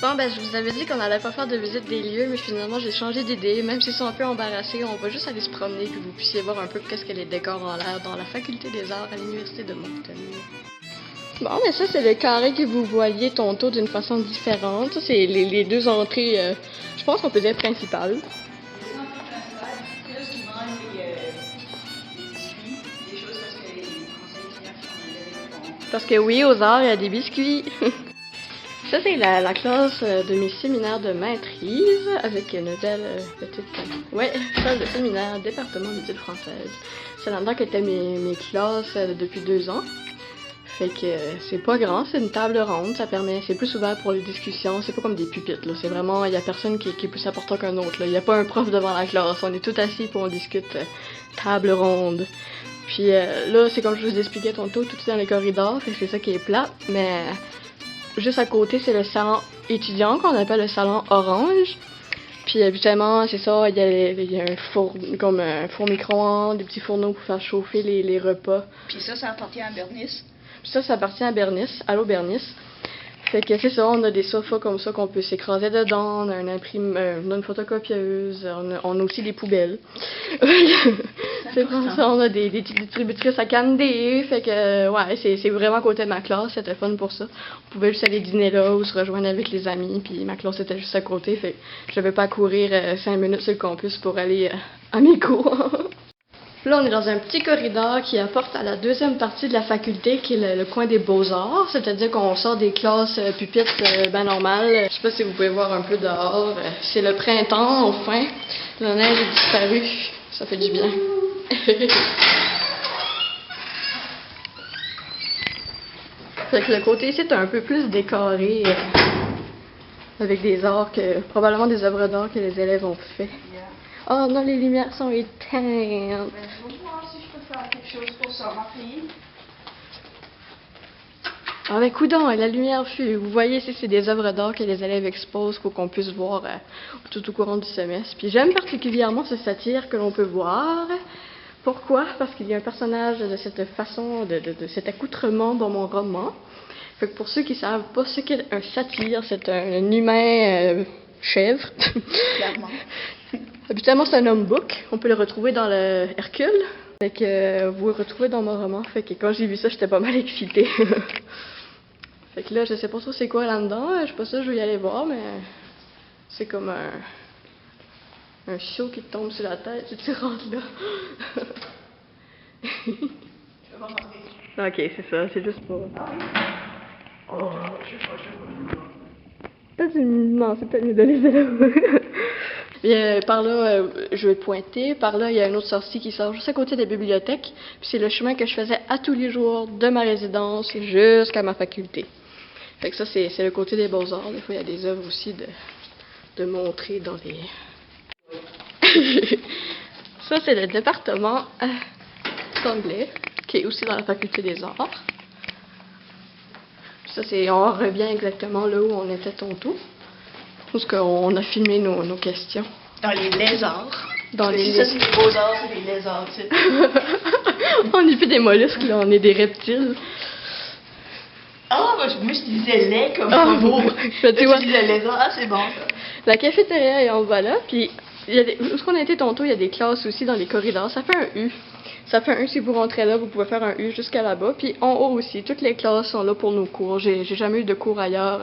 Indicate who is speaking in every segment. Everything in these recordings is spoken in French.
Speaker 1: Bon, ben, je vous avais dit qu'on n'allait pas faire de visite des lieux, mais finalement, j'ai changé d'idée. Même s'ils sont un peu embarrassés, on va juste aller se promener, puis vous puissiez voir un peu qu'est-ce que les décors ont l'air dans la faculté des arts à l'Université de Moncton. Bon, mais ça, c'est le carré que vous voyez tantôt d'une façon différente. Ça, c'est les deux entrées, je pense qu'on peut dire principales.
Speaker 2: Les entrées principales, c'est là qui vendent les biscuits, des choses parce que les conseils font.
Speaker 1: Parce que oui, aux arts, il y a des biscuits. Ça, c'est la classe de mes séminaires de maîtrise avec une belle petite... Ouais, classe de séminaire, département d'études françaises. C'est là-dedans qu'étaient mes classes depuis 2 ans. Fait que c'est pas grand, c'est une table ronde, ça permet, c'est plus ouvert pour les discussions, c'est pas comme des pupitres, là. C'est vraiment, il y a personne qui est plus important qu'un autre, là. Il y a pas un prof devant la classe, on est tout assis puis on discute table ronde. Puis là, c'est comme je vous expliquais tantôt, tout est dans les corridors, fait que c'est ça qui est plat, mais... Juste à côté, c'est le salon étudiant qu'on appelle le salon orange. Puis habituellement, c'est ça, il y a un four, comme un four micro-ondes, des petits fourneaux pour faire chauffer les repas.
Speaker 2: Puis ça appartient à Bernice.
Speaker 1: Puis ça appartient à Bernice. Allô Bernice. Fait que c'est ça, on a des sofas comme ça qu'on peut s'écraser dedans, on a une photocopieuse, on a aussi des poubelles. C'est pour ça, on a des distributrices à candy, fait que ouais, c'est vraiment à côté de ma classe, c'était fun pour ça. On pouvait juste aller dîner là ou se rejoindre avec les amis, puis ma classe était juste à côté, fait que je devais pas courir 5 minutes sur le campus pour aller à mes cours. Là, on est dans un petit corridor qui apporte à la deuxième partie de la faculté, qui est le coin des beaux-arts, c'est-à-dire qu'on sort des classes pupitres ben normales. Je sais pas si vous pouvez voir un peu dehors. C'est le printemps, enfin. La neige est disparue. Ça fait du bien. Fait que le côté ici est un peu plus décoré, avec des arts probablement des œuvres d'art que les élèves ont fait. Oh non, les lumières sont éteintes.
Speaker 2: Ben, je vais voir si je peux faire quelque chose pour ça, ma fille.
Speaker 1: Ah ben coudonc, la lumière fut. Vous voyez ici, c'est des œuvres d'art que les élèves exposent pour qu'on puisse voir tout au courant du semestre. Puis j'aime particulièrement ce satire que l'on peut voir. Pourquoi? Parce qu'il y a un personnage de cette façon, de cet accoutrement dans mon roman. Fait que pour ceux qui savent pas ce qu'est un satyre, c'est un humain chèvre.
Speaker 2: Clairement.
Speaker 1: Habituellement, c'est un homme bouc. On peut le retrouver dans le Hercule. Fait que vous le retrouvez dans mon roman. Fait que quand j'ai vu ça, j'étais pas mal excitée. Fait que là, je sais pas trop c'est quoi là-dedans. Je sais pas ça, je vais y aller voir, mais c'est comme un show qui te tombe sur la tête et tu rentres là.
Speaker 2: Je vais voir.
Speaker 1: Ok, c'est ça, c'est juste pour... Oh. Non, c'est peut-être mieux de laisser là. Bien, par là, je vais pointer. Par là, il y a une autre sortie qui sort juste à côté de la bibliothèque. Puis c'est le chemin que je faisais à tous les jours de ma résidence jusqu'à ma faculté. Fait que ça, c'est le côté des beaux-arts. Des fois, il y a des œuvres aussi de montrer dans les... Ça, c'est le département d'anglais, qui est aussi dans la faculté des arts. Ça, on revient exactement là où on était tantôt. Parce qu'on a filmé nos questions.
Speaker 2: Dans les lézards.
Speaker 1: Dans les...
Speaker 2: Si ça, c'est les beaux-arts, c'est les lézards, tu sais.
Speaker 1: On n'est plus des mollusques, là, on est des reptiles.
Speaker 2: Ah, moi, je disais lait comme beau.
Speaker 1: Tu
Speaker 2: disais lézard, ah, c'est bon, ça.
Speaker 1: La cafétéria est en bas là, puis où est-ce qu'on a été tantôt, il y a des classes aussi dans les corridors. Ça fait un U. Ça fait un U si vous rentrez là, vous pouvez faire un U jusqu'à là-bas. Puis en haut aussi, toutes les classes sont là pour nos cours. J'ai jamais eu de cours ailleurs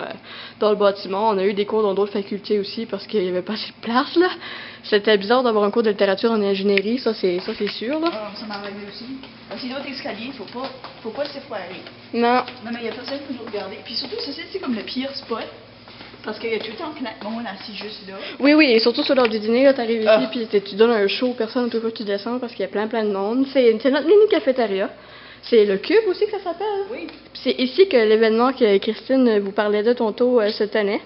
Speaker 1: dans le bâtiment. On a eu des cours dans d'autres facultés aussi parce qu'il n'y avait pas assez de place là. C'était bizarre d'avoir un cours de littérature en ingénierie, ça c'est sûr là.
Speaker 2: Ah, ça m'a arrivé aussi. Parce que l'autre escalier, faut pas se foirer.
Speaker 1: Non.
Speaker 2: Non, mais il y a personne qui nous regarder. Puis surtout, ça c'est comme le pire spot. Parce qu'il y a tout le temps plein de monde assis juste là.
Speaker 1: Oui, et surtout sur l'heure du dîner, là, t'arrives ici, puis tu donnes un show aux personnes tout le tu descends parce qu'il y a plein de monde. C'est notre mini cafétéria. C'est le Cube aussi que ça s'appelle.
Speaker 2: Oui.
Speaker 1: C'est ici que l'événement que Christine vous parlait de tantôt se tenait.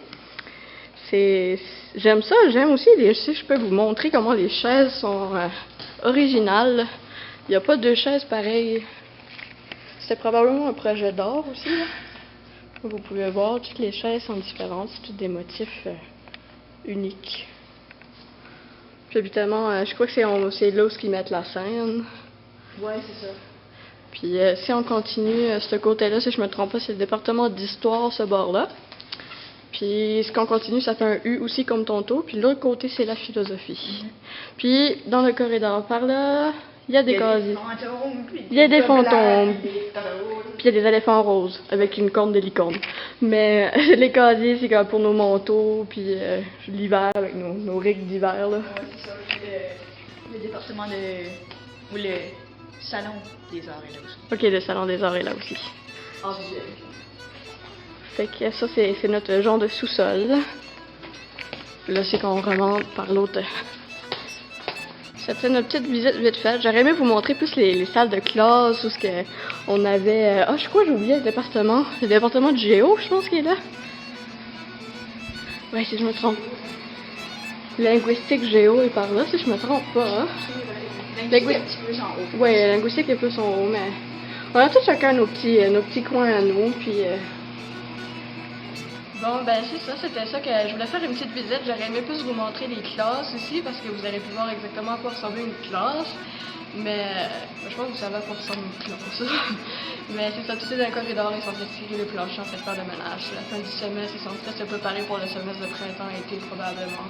Speaker 1: J'aime ça, j'aime aussi si je peux vous montrer comment les chaises sont originales. Il n'y a pas deux chaises pareilles. C'est probablement un projet d'art aussi, là. Vous pouvez voir, toutes les chaises sont différentes, c'est tous des motifs uniques. Puis habituellement, je crois que c'est là où ils mettent la scène.
Speaker 2: Ouais, c'est ça.
Speaker 1: Puis si on continue ce côté-là, si je me trompe pas, c'est le département d'histoire, ce bord-là. Puis ce qu'on continue, ça fait un U aussi comme tantôt. Puis l'autre côté, c'est la philosophie. Puis dans le corridor par là, il y a des casiers. Il y a des fantômes. Puis il y a des éléphants roses avec une corne de licorne. Mais les casiers, c'est comme pour nos manteaux. Puis l'hiver avec nos rigues d'hiver. Là.
Speaker 2: Ouais, c'est ça. Puis le département de. Ou le salon des arts est là aussi.
Speaker 1: Ok, le salon des arts est là aussi. Fait que ça, c'est notre genre de sous-sol. Là, c'est qu'on remonte par l'autre. C'était notre petite visite vite faite. J'aurais aimé vous montrer plus les salles de classe où on avait... je crois que j'ai oublié le département. Le département de géo, je pense qu'il est là. Ouais, si je me trompe. Linguistique géo est par là, si je me trompe pas. Hein?
Speaker 2: Linguistique un petit peu en haut.
Speaker 1: Ouais, linguistique est plus en haut, mais... On a tous chacun nos petits coins à nous, puis... Bon, ben c'est ça, c'était ça que je voulais faire une petite visite. J'aurais aimé plus vous montrer les classes ici parce que vous aurez pu voir exactement à quoi ressemblait une classe. Mais je pense que vous savez à quoi ressemble une classe. Mais c'est ça, tous dans le corridor, ils sont en train de tirer le plancher en train de faire le ménage. C'est la fin du semestre, ils sont en train de se préparer pour le semestre de printemps-été probablement.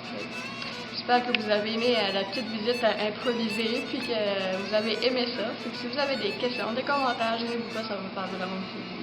Speaker 1: J'espère que vous avez aimé la petite visite improvisée puis que vous avez aimé ça. Fait que si vous avez des questions, des commentaires, gênez-vous pas, ça va me faire vraiment plaisir.